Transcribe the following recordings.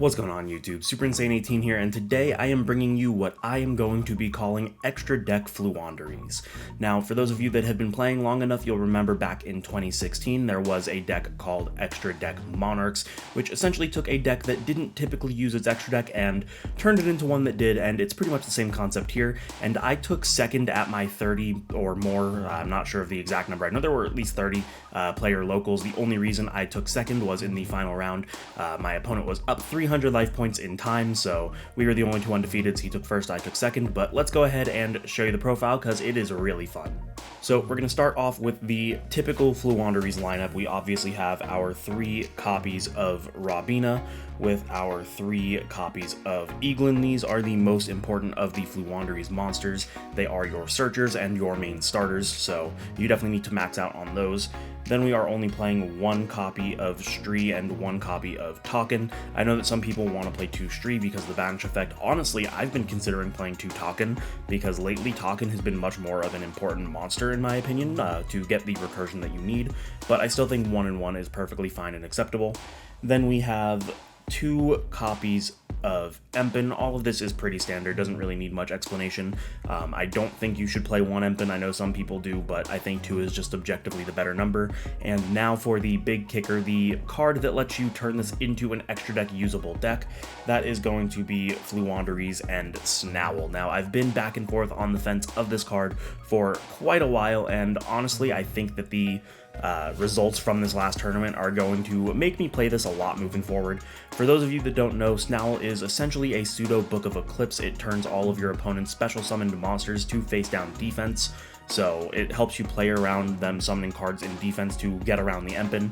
What's going on YouTube? Super Insane 18 here, and today I am bringing you what I am going to be calling Extra Deck Floowandereeze. Now, for those of you that have been playing long enough, you'll remember back in 2016 there was a deck called Extra Deck Monarchs, which essentially took a deck that didn't typically use its extra deck and turned it into one that did, and it's pretty much the same concept here. And I took second at my 30 or more, I'm not sure of the exact number, I know there were at least 30 player locals. The only reason I took second was in the final round. My opponent was up 300 life points in time, so we were the only two undefeateds. He took first, I took second, but let's go ahead and show you the profile because it is really fun. So we're going to start off with the typical Floowandereeze lineup. We obviously have our 3 copies of Robina with our 3 copies of Eaglin. These are the most important of the Floowandereeze monsters. They are your searchers and your main starters, so you definitely need to max out on those. Then we are only playing 1 copy of Stree and 1 copy of Taken. I know that some people want to play 2 Stree because of the banish effect. Honestly, I've been considering playing 2 Taken because lately Taken has been much more of an important monster in my opinion to get the recursion that you need, but I still think 1 and 1 is perfectly fine and acceptable. Then we have 2 copies of Empen. All of this is pretty standard, doesn't really need much explanation. I don't think you should play 1 Empen, I know some people do, but I think 2 is just objectively the better number. And now for the big kicker, the card that lets you turn this into an extra deck usable deck, that is going to be Floowandereeze and Snowl. Now, I've been back and forth on the fence of this card for quite a while, and honestly, I think that the results from this last tournament are going to make me play this a lot moving forward. For those of you that don't know, Snowl is essentially a pseudo Book of Eclipse. It turns all of your opponent's special summoned monsters to face down defense, so it helps you play around them summoning cards in defense to get around the Empen.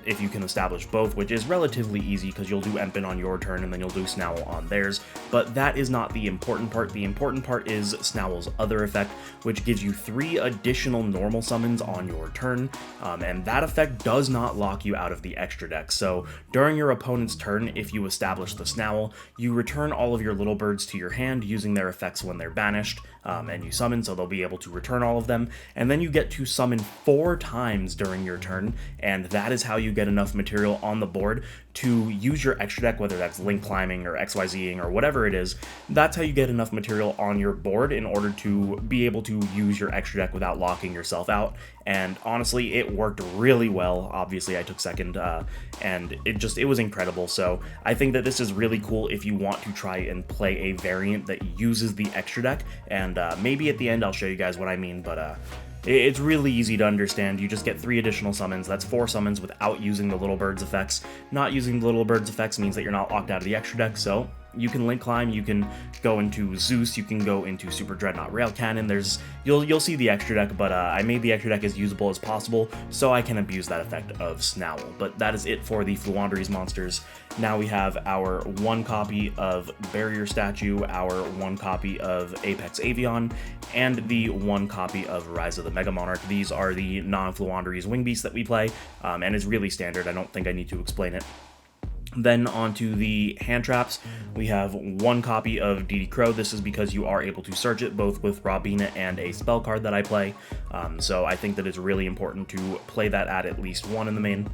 If you can establish both, which is relatively easy because you'll do Empen on your turn and then you'll do Snowl on theirs, but that is not the important part. The important part is Snowl's other effect, which gives you 3 additional normal summons on your turn, and that effect does not lock you out of the extra deck. So during your opponent's turn, if you establish the Snowl, you return all of your little birds to your hand using their effects when they're banished, and you summon, so they'll be able to return all of them, and then you get to summon 4 times during your turn, and that is how you get enough material on the board to use your extra deck, whether that's link climbing or XYZing or whatever it is. That's how you get enough material on your board in order to be able to use your extra deck without locking yourself out. And honestly, it worked really well. Obviously, I took second, and it was incredible. So I think that this is really cool if you want to try and play a variant that uses the extra deck, and maybe at the end I'll show you guys what I mean, but it's really easy to understand. You just get 3 additional summons. That's 4 summons without using the Little Birds effects. Not using the Little Birds effects means that you're not locked out of the extra deck, so you can link climb, you can go into Zeus, you can go into Super Dreadnought Rail Cannon. You'll see the extra deck, but I made the extra deck as usable as possible so I can abuse that effect of Snowl. But that is it for the Floowandereeze monsters. Now we have our 1 copy of Barrier Statue, our 1 copy of Apex Avion, and the 1 copy of Rise of the Mega Monarch. These are the non-Floowandereeze wing beasts that we play, and it's really standard. I don't think I need to explain it. Then onto the hand traps, we have 1 copy of DD Crow. This is because you are able to search it both with Robina and a spell card that I play, so I think that it's really important to play that at least 1 in the main.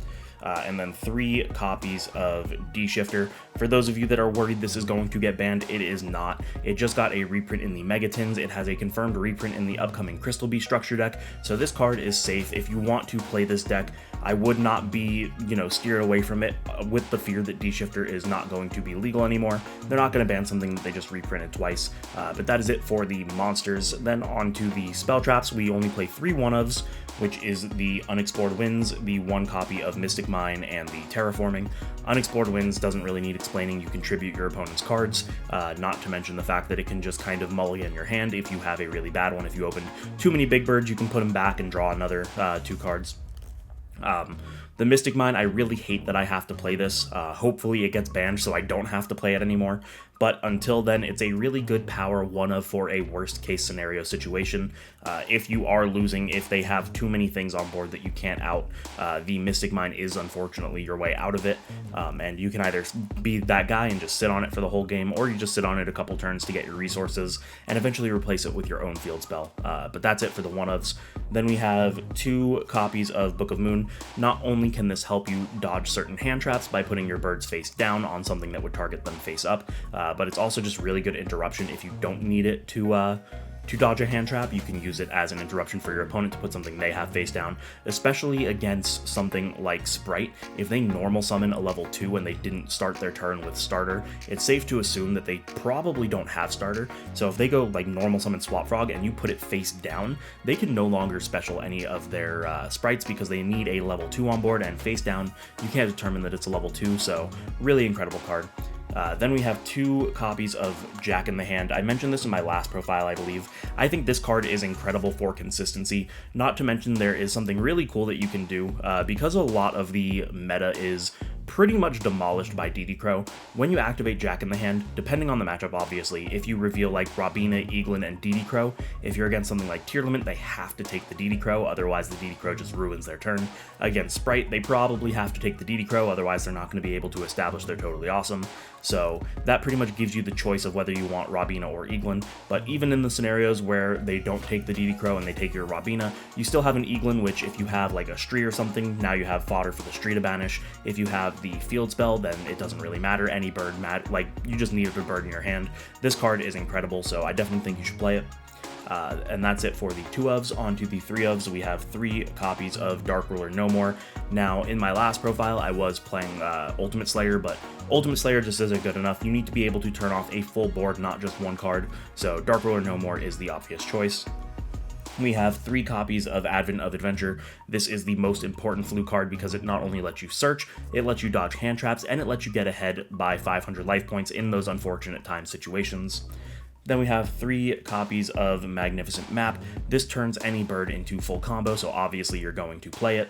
And then 3 copies of D-Shifter. For those of you that are worried this is going to get banned, it is not. It just got a reprint in the Megatins. It has a confirmed reprint in the upcoming Crystal Beast structure deck, so this card is safe. If you want to play this deck, I would not be, steered away from it with the fear that D-Shifter is not going to be legal anymore. They're not going to ban something that they just reprinted twice, but that is it for the monsters. Then onto the spell traps, we only play 3 one-ofs, which is the Unexplored Winds, the 1 copy of Mystic Mine, and the Terraforming. Unexplored Winds doesn't really need explaining. You contribute your opponent's cards, not to mention the fact that it can just kind of mulligan your hand if you have a really bad one. If you open too many big birds, you can put them back and draw another 2 cards. The Mystic Mine, I really hate that I have to play this. Hopefully it gets banned so I don't have to play it anymore. but until then, it's a really good power 1-of for a worst case scenario situation. If you are losing, if they have too many things on board that you can't out, the Mystic Mine is unfortunately your way out of it, and you can either be that guy and just sit on it for the whole game, or you just sit on it a couple turns to get your resources and eventually replace it with your own field spell. But that's it for the 1-ofs. Then we have 2 copies of Book of Moon. Not only can this help you dodge certain hand traps by putting your birds face down on something that would target them face up, but it's also just really good interruption if you don't need it to dodge a hand trap. You can use it as an interruption for your opponent to put something they have face down, especially against something like Sprite. If they normal summon a level 2 and they didn't start their turn with starter, it's safe to assume that they probably don't have starter. So if they go like normal summon Swap Frog and you put it face down, they can no longer special any of their sprites because they need a level 2 on board, and face down, you can't determine that it's a level 2, so really incredible card. Then we have 2 copies of Jack in the Hand. I mentioned this in my last profile, I believe. I think this card is incredible for consistency, not to mention there is something really cool that you can do, because a lot of the meta is pretty much demolished by DD Crow. When you activate Jack in the Hand, depending on the matchup obviously, if you reveal like Robina, Eaglin, and DD Crow, if you're against something like Tier Limit, they have to take the DD Crow, otherwise the DD Crow just ruins their turn. Against Sprite, they probably have to take the DD Crow, otherwise they're not going to be able to establish they're totally awesome. So that pretty much gives you the choice of whether you want Robina or Eaglin, but even in the scenarios where they don't take the DD Crow and they take your Robina, you still have an Eaglin, which if you have like a Stree or something, now you have fodder for the Stree to banish. If you have the field spell, then it doesn't really matter. Any bird, like you just need a bird in your hand. This card is incredible, so I definitely think you should play it. And that's it for the 2-ofs. On to the 3-ofs. We have 3 copies of Dark Ruler No More. Now, in my last profile, I was playing Ultimate Slayer, but Ultimate Slayer just isn't good enough. You need to be able to turn off a full board, not just one card, so Dark Ruler No More is the obvious choice. We have 3 copies of Advent of Adventure. This is the most important Flu card because it not only lets you search, it lets you dodge hand traps, and it lets you get ahead by 500 life points in those unfortunate time situations. Then we have 3 copies of Magnificent Map. This turns any bird into full combo, so obviously you're going to play it.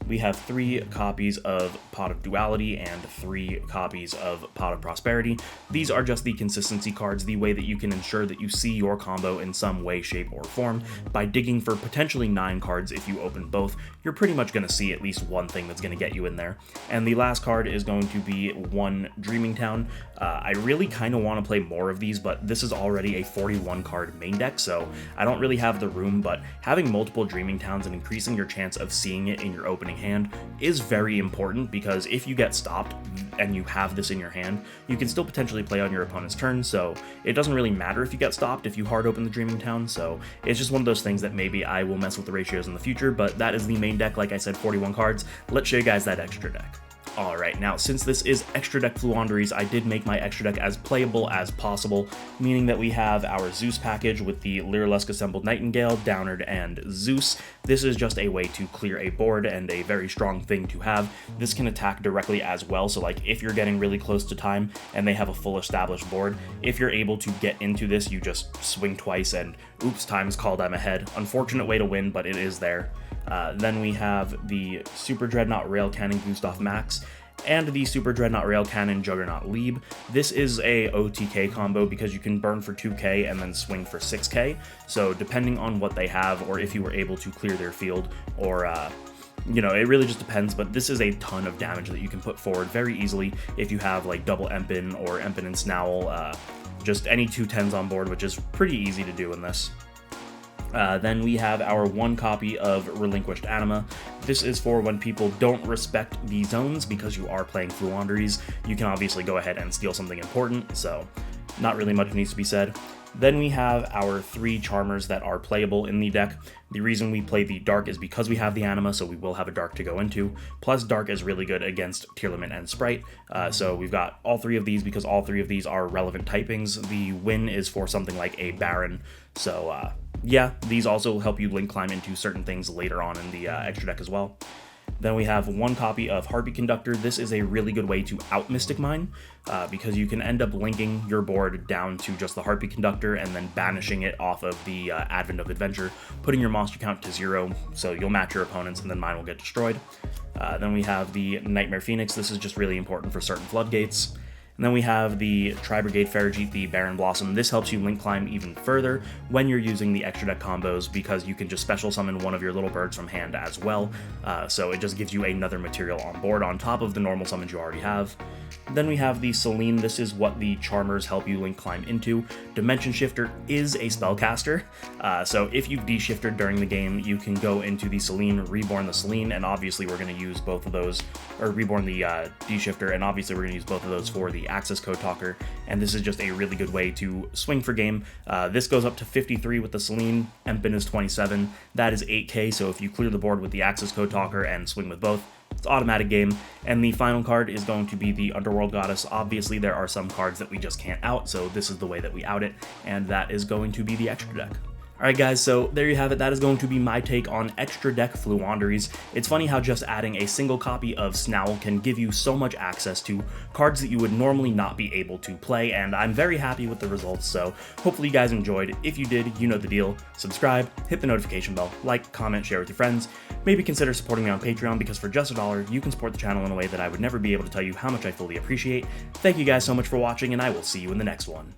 We have 3 copies of Pot of Duality and 3 copies of Pot of Prosperity. These are just the consistency cards, the way that you can ensure that you see your combo in some way, shape, or form. By digging for potentially 9 cards, if you open both, you're pretty much going to see at least one thing that's going to get you in there. And the last card is going to be 1 Dreaming Town. I really kind of want to play more of these, but this is already a 41 card main deck, so I don't really have the room, but having multiple Dreaming Towns and increasing your chance of seeing it in your opening hand is very important, because if you get stopped and you have this in your hand, you can still potentially play on your opponent's turn, so it doesn't really matter if you get stopped if you hard open the Dreaming Town. So it's just one of those things that maybe I will mess with the ratios in the future, but that is the main deck. Like I said, 41 cards. Let's show you guys that extra deck. Alright, now since this is extra deck Floowandereeze, I did make my extra deck as playable as possible, meaning that we have our Zeus package with the Lyrilusk Assembled Nightingale, Downard, and Zeus. This is just a way to clear a board and a very strong thing to have. This can attack directly as well, so like if you're getting really close to time and they have a full established board, if you're able to get into this, you just swing twice and oops, time's called, I'm ahead. Unfortunate way to win, but it is there. Then we have the Super Dreadnought Rail Cannon Gustav Max and the Super Dreadnought Rail Cannon Juggernaut Lieb. This is a OTK combo because you can burn for 2k and then swing for 6k, so depending on what they have, or if you were able to clear their field, or you know, it really just depends, but this is a ton of damage that you can put forward very easily if you have like double Empin or Empin and Snowl, just any 2 10s on board, which is pretty easy to do in this. Then we have our 1 copy of Relinquished Anima. This is for when people don't respect the zones, because you are playing Floowandereeze. You can obviously go ahead and steal something important, so not really much needs to be said. Then we have our 3 Charmers that are playable in the deck. The reason we play the Dark is because we have the Anima, so we will have a Dark to go into. Plus, Dark is really good against Tier Limit and Sprite, so we've got all 3 of these because all 3 of these are relevant typings. The Win is for something like a Baron, so yeah, these also help you link climb into certain things later on in the extra deck as well. Then we have 1 copy of Heartbeat Conductor. This is a really good way to out Mystic Mine, because you can end up linking your board down to just the Heartbeat Conductor and then banishing it off of the Advent of Adventure, putting your monster count to 0, so you'll match your opponents and then mine will get destroyed. Then we have the Nightmare Phoenix. This is just really important for certain floodgates. And then we have the Tri-Brigade Farragut, the Baron Blossom. This helps you link climb even further when you're using the extra deck combos because you can just special summon one of your little birds from hand as well. So it just gives you another material on board on top of the normal summons you already have. Then we have the Celine. This is what the Charmers help you link climb into. Dimension Shifter is a spellcaster, so if you've de-shifted during the game, you can go into the Celine, reborn the Celine, and obviously we're going to use both of those, or reborn the de-shifter, and obviously we're going to use both of those for the Access Code Talker, and this is just a really good way to swing for game. This goes up to 53 with the Celine, Empin is 27, that is 8k, so if you clear the board with the Access Code Talker and swing with both, it's automatic game. And the final card is going to be the Underworld Goddess. Obviously there are some cards that we just can't out, so this is the way that we out it, and that is going to be the extra deck. Alright guys, so there you have it. That is going to be my take on extra deck Floowandereeze. It's funny how just adding a single copy of Snowl can give you so much access to cards that you would normally not be able to play, and I'm very happy with the results, so hopefully you guys enjoyed. If you did, you know the deal. Subscribe, hit the notification bell, like, comment, share with your friends. Maybe consider supporting me on Patreon, because for just $1, you can support the channel in a way that I would never be able to tell you how much I fully appreciate. Thank you guys so much for watching, and I will see you in the next one.